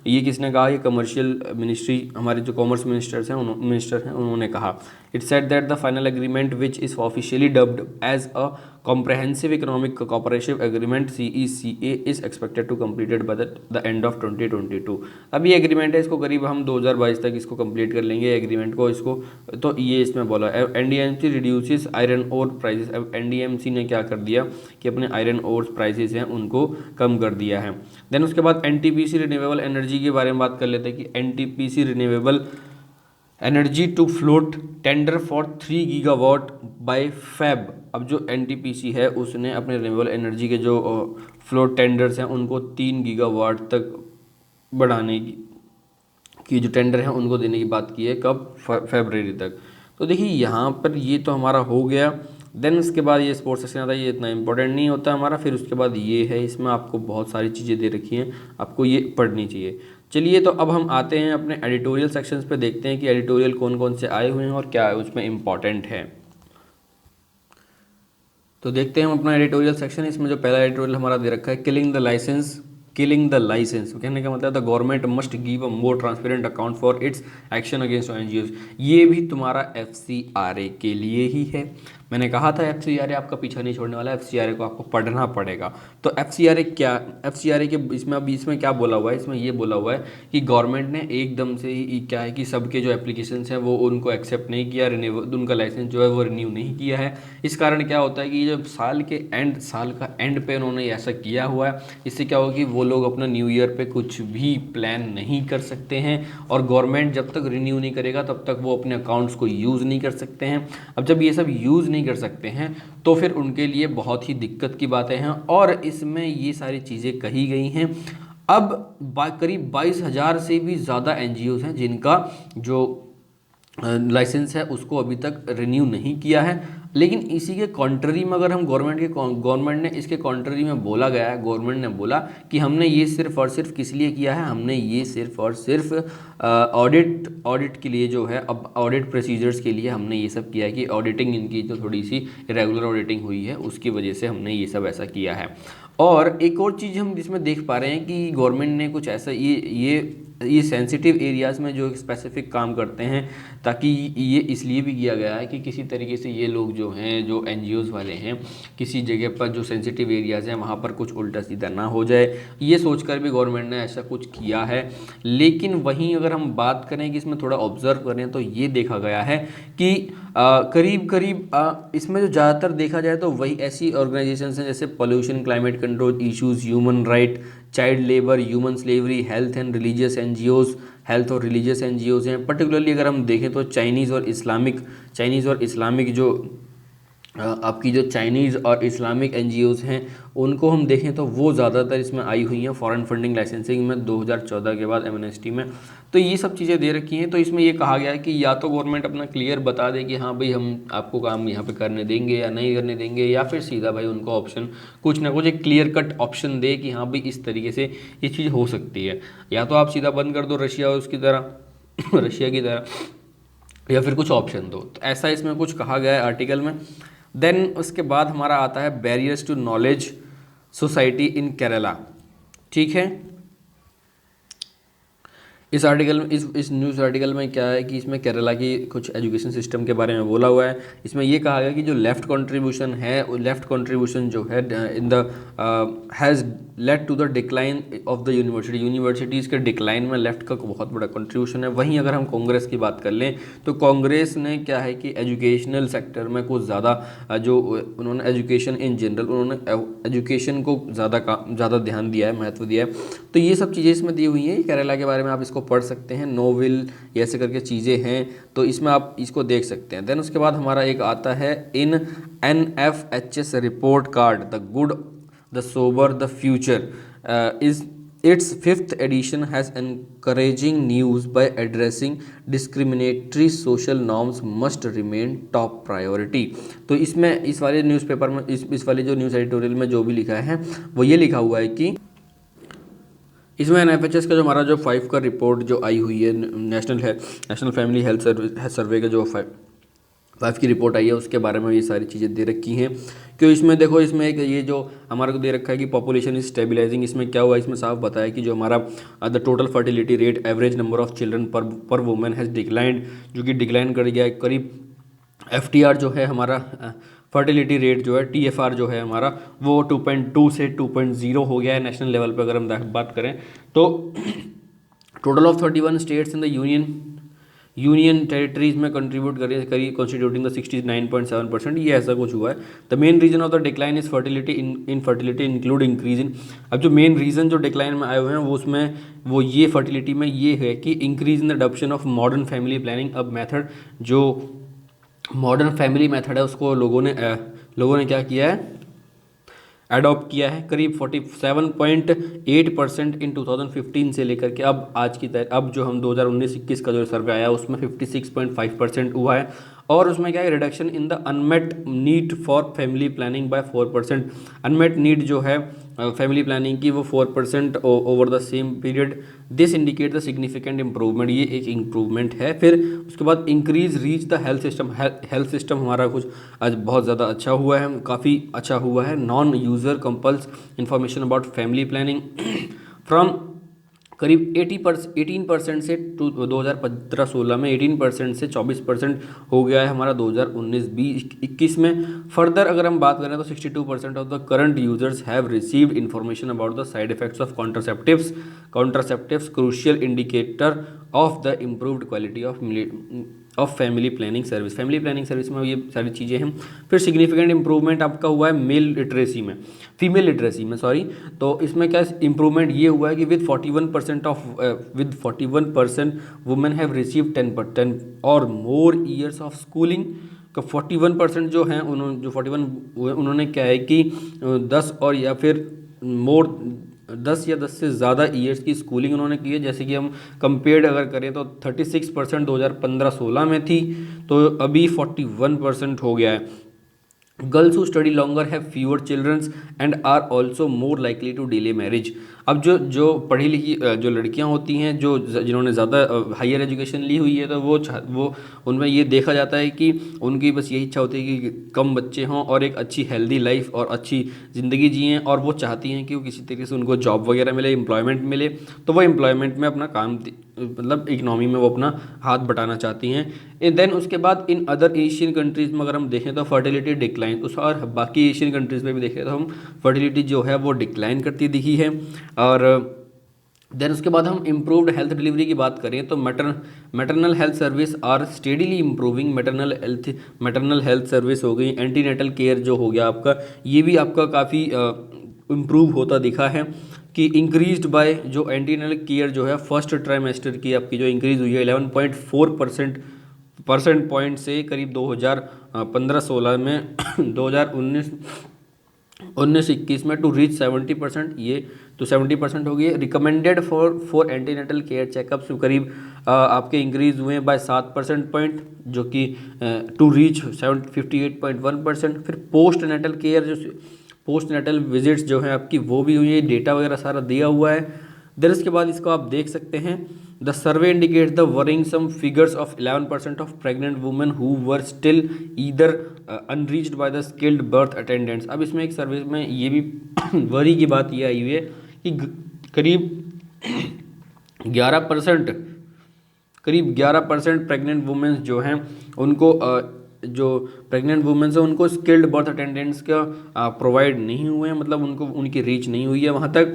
ये किसने कहा? ये कमर्शियल मिनिस्ट्री, हमारे जो कॉमर्स मिनिस्टर हैं उन्होंने कहा। It said that the final agreement which is officially dubbed as a comprehensive economic cooperation agreement CECA is expected to completed by the end of 2022। अब ये एग्रीमेंट है, इसको करीब हम 2022 तक इसको कंप्लीट कर लेंगे एग्रीमेंट को इसको। तो ये इसमें बोला NDMC reduces iron ore prices. अब NDMC ने क्या कर दिया कि अपने आयरन ओर प्राइसेस हैं उनको कम कर दिया है। देन उसके बाद NTPC रिन्यूएबल एनर्जी के बारे में बात कर लेते हैं कि NTPC renewable energy to float tender for 3 gigawatt by Feb. अब जो NTPC है उसने अपने रिन्यूएबल एनर्जी के जो फ्लोट टेंडर्स हैं उनको 3 गीगावाट तक बढ़ाने की जो टेंडर हैं उनको देने की बात की है। कब? फरवरी तक। तो देखिए यहाँ पर ये तो हमारा हो गया। देन उसके बाद ये स्पोर्ट्स सेक्शन आता है, ये इतना इंपॉर्टेंट नहीं होता हमारा। फिर उसके बाद ये है, इसमें आपको बहुत सारी चीज़ें दे रखी हैं, आपको ये पढ़नी चाहिए। चलिए तो अब हम आते हैं अपने एडिटोरियल सेक्शंस पे, देखते हैं कि एडिटोरियल कौन कौन से आए हुए हैं और क्या उसमें इम्पॉर्टेंट है। तो देखते हैं हम अपना एडिटोरियल सेक्शन। इसमें जो पहला एडिटोरियल हमारा दे रखा है, किलिंग द लाइसेंस। कहने का मतलब the government must give a more transparent account for its action against NGOs। ये भी तुम्हारा FCRA के लिए ही है। मैंने कहा था FCRA आपका पीछा नहीं छोड़ने वाला है, FCRA को आपको पढ़ना पड़ेगा। तो FCRA के इसमें क्या बोला हुआ है? इसमें ये बोला हुआ है कि गवर्नमेंट ने एकदम से ही क्या है कि सबके जो एप्लीकेशंस हैं वो उनको एक्सेप्ट नहीं किया, उनका लाइसेंस जो है वो रिन्यू नहीं किया है। इस कारण क्या होता है कि जब साल का एंड पे उन्होंने ऐसा किया हुआ है, इससे क्या होगा कि वो लोग अपना न्यू ईयर पे कुछ भी प्लान नहीं कर सकते हैं, और गवर्नमेंट जब तक रिन्यू नहीं करेगा तब तक वो अपने अकाउंट्स को यूज़ नहीं कर सकते हैं। अब जब ये सब यूज़ नहीं कर सकते हैं तो फिर उनके लिए बहुत ही दिक्कत की बातें हैं, और इसमें ये सारी चीज़ें कही गई हैं। अब करीब 22,000 से भी ज़्यादा NGOs हैं जिनका जो लाइसेंस है उसको अभी तक रिन्यू नहीं किया है। लेकिन इसी के कॉन्ट्ररी में अगर हम गवर्नमेंट ने इसके कॉन्ट्ररी में बोला गया है, गवर्नमेंट ने बोला कि हमने ये सिर्फ और सिर्फ किस लिए किया है, हमने ये सिर्फ और सिर्फ ऑडिट के लिए जो है, अब ऑडिट प्रोसीजर्स के लिए हमने ये सब किया है कि ऑडिटिंग इनकी जो थोड़ी सी इरेगुलर ऑडिटिंग हुई है उसकी वजह से हमने ये सब ऐसा किया है। और एक और चीज़ हम जिसमें देख पा रहे हैं कि गवर्नमेंट ने कुछ ऐसा ये सेंसिटिव एरियाज़ में जो स्पेसिफिक काम करते हैं, ताकि ये इसलिए भी किया गया है कि किसी तरीके से ये लोग जो हैं, जो एनजीओज़ वाले हैं, किसी जगह पर जो सेंसिटिव एरियाज़ हैं वहाँ पर कुछ उल्टा सीधा ना हो जाए, ये सोचकर भी गवर्नमेंट ने ऐसा कुछ किया है। लेकिन वहीं अगर हम बात करें कि इसमें थोड़ा ऑब्जर्व करें तो ये देखा गया है कि करीब करीब इसमें जो ज़्यादातर देखा जाए तो वही ऐसी ऑर्गेनाइजेशंस हैं जैसे pollution, climate control issues, human right, child labour, human slavery, health and religious NGOs, health और रिलीजियस एनजीओज़ हैं। पर्टिकुलरली अगर हम देखें तो चाइनीज़ और इस्लामिक जो आपकी जो चाइनीज़ और इस्लामिक एनजीओज़ हैं उनको हम देखें तो वो ज़्यादातर इसमें आई हुई हैं फॉरेन फंडिंग लाइसेंसिंग में 2014 के बाद एमएनएसटी में। तो ये सब चीज़ें दे रखी हैं। तो इसमें ये कहा गया है कि या तो गवर्नमेंट अपना क्लियर बता दे कि हाँ भाई हम आपको काम यहाँ पे करने देंगे या नहीं करने देंगे, या फिर सीधा भाई उनको ऑप्शन कुछ ना कुछ एक क्लियर कट ऑप्शन दे कि हाँ भाई इस तरीके से ये चीज़ हो सकती है। या तो आप सीधा बंद कर दो रशिया उसकी तरह रशिया की तरह, या फिर कुछ ऑप्शन दो। तो ऐसा इसमें कुछ कहा गया है आर्टिकल में। देन उसके बाद हमारा आता है barriers to knowledge society in Kerala. ठीक है, इस आर्टिकल में इस न्यूज़ आर्टिकल में क्या है कि इसमें केरला की कुछ एजुकेशन सिस्टम के बारे में बोला हुआ है। इसमें ये कहा गया कि जो लेफ़्ट कंट्रीब्यूशन जो है in the has led to the decline of the universities के डिक्लाइन में लेफ़्ट का बहुत बड़ा कंट्रीब्यूशन है। वहीं अगर हम कांग्रेस की बात कर लें तो कांग्रेस ने क्या है कि एजुकेशनल सेक्टर में कुछ ज़्यादा जो उन्होंने एजुकेशन इन जनरल उन्होंने एजुकेशन को ज़्यादा ध्यान दिया है, महत्व दिया है। तो ये सब चीज़ें इसमें दी हुई हैं। केरला के बारे में आप इसको पढ़ सकते हैं, नोवेल ये ऐसे करके चीज़ें हैं, तो इसमें आप इसको देख सकते हैं। देन उसके बाद हमारा एक आता है in NFHS report card the good the sober the future is its 5th edition has encouraging news by addressing discriminatory social norms must remain top priority. तो इसमें इस वाले न्यूज़पेपर में इस वाले जो न्यूज़ एडिटोरियल में जो भी लिखा है वो ये लिखा हुआ है कि इसमें NFHS का जो हमारा जो 5 का रिपोर्ट जो आई हुई है, नेशनल फैमिली हेल्थ सर्वे का जो 5 की रिपोर्ट आई है उसके बारे में ये सारी चीज़ें दे रखी हैं। क्यों इसमें देखो, इसमें एक ये जो हमारे को दे रखा है कि पॉपुलेशन इज स्टेबलाइजिंग। इसमें क्या हुआ, इसमें साफ बताया कि जो हमारा the total fertility rate, average number of children पर वुमेन हैज़ डिक्लाइंड, जो कि डिक्लाइन कर गया है। करीब FTR जो है हमारा फर्टिलिटी रेट जो है, TFR जो है हमारा वो 2.2 से 2.0 हो गया है नेशनल लेवल पर अगर हम बात करें तो। Total of 31 states in the union territories में कंट्रीब्यूट करी कॉन्स्टिट्यूटिंग द 69.7%, ये ऐसा कुछ हुआ है। The main reason of the decline is fertility include increase in. अब जो मेन रीज़न जो डिक्लाइन में आए हुए हैं वो उसमें वो ये फर्टिलिटी में ये है कि increase in the adoption of modern family planning. अब मेथड जो मॉडर्न फैमिली मेथड है उसको लोगों ने क्या किया है, अडॉप्ट किया है। करीब 47.8% इन 2015 से लेकर के अब आज की अब जो हम 2019-21 का जो सर्वे आया उसमें 56.5% हुआ है। और उसमें क्या है, reduction in the unmet need for family planning bye 4%। Unmet need जो है फैमिली प्लानिंग की वो 4% over the same period. This indicate the significant improvement, ये एक इंप्रूवमेंट है। फिर उसके बाद increase reach the health system हमारा कुछ आज बहुत ज़्यादा अच्छा हुआ है, काफ़ी अच्छा हुआ है। Non user compels information about family planning from करीब 18% से 2015-16 में 18% से 24% हो गया है हमारा 2019-20-21 में। फर्दर अगर हम बात करें तो 62% of the current users have received information about the side effects of contraceptives crucial indicator of the improved quality of family planning service में ये सारी चीज़ें हैं। फिर सिग्निफिकेंट इंप्रूवमेंट आपका हुआ है फीमेल लिटरेसी में सॉरी। तो इसमें क्या इंप्रूवमेंट ये हुआ है कि विद 41% वुमेन हैव रिसीव्ड 10 और मोर ईयर्स ऑफ स्कूलिंग का 41% जो हैं उन्होंने क्या है कि 10 और या फिर मोर 10 या 10 से ज़्यादा ईयर्स की स्कूलिंग उन्होंने की है। जैसे कि हम कंपेयर्ड अगर करें तो 36% 2015-16 में थी, तो अभी 41% हो गया है। Girls who study longer have fewer childrens and are also more likely to delay marriage. अब जो जो पढ़ी लिखी जो लड़कियां होती हैं, जो जिन्होंने ज़्यादा हायर एजुकेशन ली हुई है, तो वो उनमें ये देखा जाता है कि उनकी बस यही इच्छा होती है कि कम बच्चे हों और एक अच्छी हेल्दी लाइफ और अच्छी ज़िंदगी जिएं, और वो चाहती हैं कि वो किसी तरीके से उनको जॉब वगैरह मिले, एम्प्लॉयमेंट मिले, तो वो एम्प्लॉयमेंट में अपना काम मतलब इकनॉमी में वो अपना हाथ बटाना चाहती हैं। देन उसके बाद इन अदर एशियन कंट्रीज़ में अगर हम देखें तो फर्टिलिटी डिक्लाइन, उस और बाकी एशियन कंट्रीज़ में भी देखें तो हम फर्टिलिटी जो है वो डिक्लाइन करती दिखी है। और देन उसके बाद हम इम्प्रूव्ड हेल्थ डिलीवरी की बात करें तो maternal health service are steadily improving. Maternal health service हो गई, एंटीनेटल केयर जो हो गया आपका, ये भी आपका काफ़ी इम्प्रूव होता दिखा है कि इंक्रीज्ड बाय जो एंटीनेटल केयर जो है फर्स्ट ट्राइमेस्टर की आपकी जो इंक्रीज़ हुई है 11.4% परसेंट पॉइंट से करीब 2015-16 में 2019-21 में टू रीच 70%, ये तो 70% हो गई है। Recommended for antenatal care checkups करीब आपके इंक्रीज हुए हैं बाय 7% पॉइंट, जो कि टू रीच 58.1%। फिर पोस्ट नेटल केयर जो पोस्ट नेटल विजिट्स जो है आपकी वो भी हुई है, डेटा वगैरह सारा दिया हुआ है। देन इसके बाद इसको आप देख सकते हैं, the survey indicates the worrisome figures of 11% of pregnant women who were still either unreached by the skilled birth attendants. अब इसमें एक सर्वे में ये भी वरी की बात ये आई हुई है कि करीब 11% प्रेग्नेंट वुमेन्स जो हैं उनको जो प्रेग्नेंट वुमेन्स हैं उनको स्किल्ड बर्थ अटेंडेंट्स का प्रोवाइड नहीं हुए हैं, मतलब उनको उनकी रीच नहीं हुई है वहाँ तक।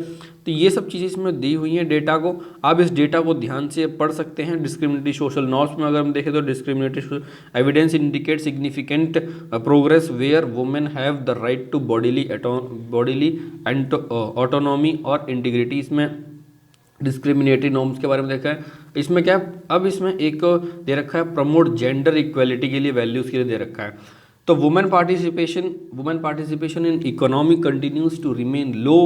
तो ये सब चीज़ें इसमें दी हुई हैं डेटा को, आप इस डेटा को ध्यान से पढ़ सकते हैं। डिस्क्रिमिनेटरी सोशल नॉर्म्स में अगर हम देखें तो discriminatory evidence indicate significant progress where women have the right to bodily and autonomy और इंटीग्रिटी। इसमें डिस्क्रिमिनेटरी नॉर्म्स के बारे में देखा है। इसमें क्या है, अब इसमें एक दे रखा है प्रमोट जेंडर इक्वेलिटी के लिए वैल्यूज़ के लिए दे रखा है। तो women participation in economy continues to remain low,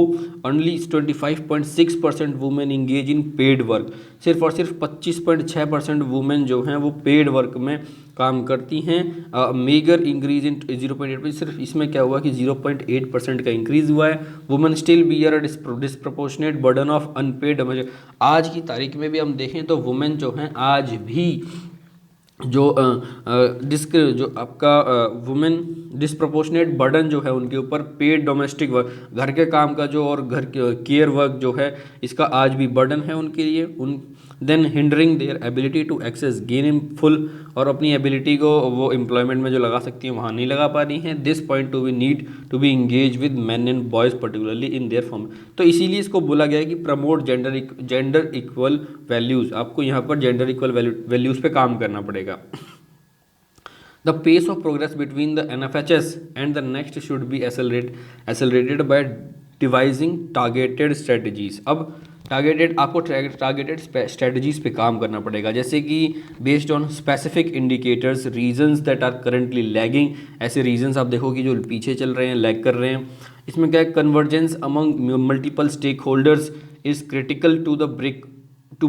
only 25.6% women engage in paid work. सिर्फ और सिर्फ 25.6% वुमेन जो हैं वो पेड वर्क में काम करती हैं। मेजर इंक्रीज इन 0.8, सिर्फ इसमें क्या हुआ कि 0.8% का इंक्रीज हुआ है। Women still bear a disproportionate burden of unpaired. आज की तारीख में भी हम देखें तो वुमेन जो हैं आज भी जो आपका वुमेन डिस्प्रपोर्शनेट बर्डन जो है उनके ऊपर पेड डोमेस्टिक वर्क, घर के काम का जो और घर केयर वर्क जो है इसका आज भी बर्डन है उनके लिए। Then hindering their ability to access gain in full, और अपनी एबिलिटी को वो एम्प्लॉयमेंट में जो लगा सकती हैं वहाँ नहीं लगा पा रही हैं। This point to be need to be engage with men and boys particularly in their form. तो इसीलिए इसको बोला गया है कि प्रमोट जेंडर इक्वल वैल्यूज़। आपको यहाँ पर जेंडर इक्वल वैल्यूज़ पे काम करना पड़ेगा। The pace of progress between the NFHS and the next should be accelerated by devising targeted strategies। अब आपको टारगेटेड स्ट्रेटजीज पे काम करना पड़ेगा, जैसे कि based on specific indicators regions that are currently lagging. ऐसे रीजंस आप देखो कि जो पीछे चल रहे हैं, लैग कर रहे हैं। इसमें क्या है, convergence among multiple stakeholders is critical to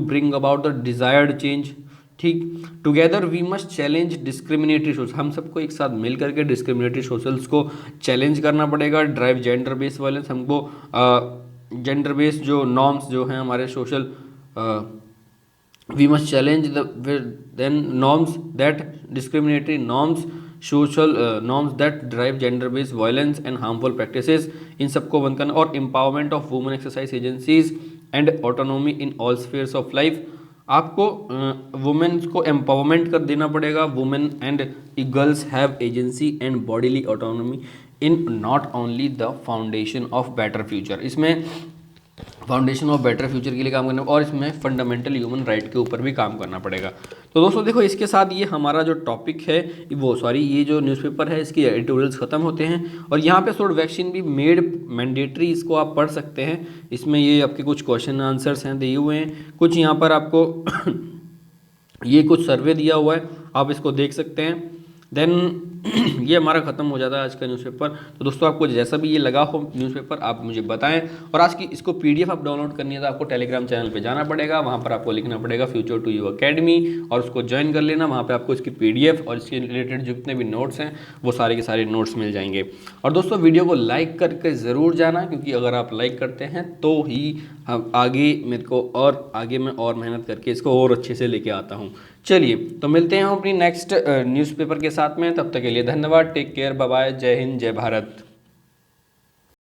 bring about the desired change. ठीक, together we must challenge discriminatory social. हम सबको एक साथ मिल करके डिस्क्रिमिनेटरी सोशल्स को चैलेंज करना पड़ेगा। ड्राइव जेंडर बेस्ड वायलेंस, हमको जेंडर बेस्ड जो नॉर्म्स जो हैं हमारे social, we must challenge then norms that discriminatory norms, social norms that drive gender based violence and harmful practices, इन सबको बंद करना। और empowerment of women exercise agencies and autonomy in all spheres of life. आपको women's को empowerment कर देना पड़ेगा। Women and girls have agency and bodily autonomy in not only the foundation of better future. इसमें फाउंडेशन ऑफ बेटर फ्यूचर के लिए काम करना, और इसमें फंडामेंटल ह्यूमन राइट के ऊपर भी काम करना पड़ेगा। तो दोस्तों देखो, इसके साथ ये हमारा जो टॉपिक है ये जो न्यूज़पेपर है इसकी एडिटोरियल्स ख़त्म होते हैं। और यहाँ पे थोड़ा वैक्सीन भी मेड मैंडेटरी, इसको आप पढ़ सकते हैं। इसमें ये आपके कुछ क्वेश्चन आंसर्स हैं दिए हुए हैं, कुछ यहाँ पर आपको ये कुछ सर्वे दिया हुआ है, आप इसको देख सकते हैं। देन ये हमारा ख़त्म हो जाता है आज का न्यूज़पेपर। तो दोस्तों आपको जैसा भी ये लगा हो न्यूज़पेपर आप मुझे बताएं। और आज की इसको पीडीएफ आप डाउनलोड करनी है तो आपको टेलीग्राम चैनल पे जाना पड़ेगा, वहाँ पर आपको लिखना पड़ेगा फ्यूचर टू यू अकेडमी और उसको ज्वाइन कर लेना। वहाँ पर आपको इसकी पीडीएफ और इसके रिलेटेड जितने भी नोट्स हैं वो सारे के सारे नोट्स मिल जाएंगे। और दोस्तों वीडियो को लाइक करके ज़रूर जाना, क्योंकि अगर आप लाइक करते हैं तो ही हम आगे मेरे को और आगे मैं और मेहनत करके इसको और अच्छे से लेके आता हूँ। चलिए तो मिलते हैं हम अपनी नेक्स्ट न्यूज़पेपर के साथ में, तब तक के लिए धन्यवाद, टेक केयर, बाय बाय, जय हिंद, जय भारत।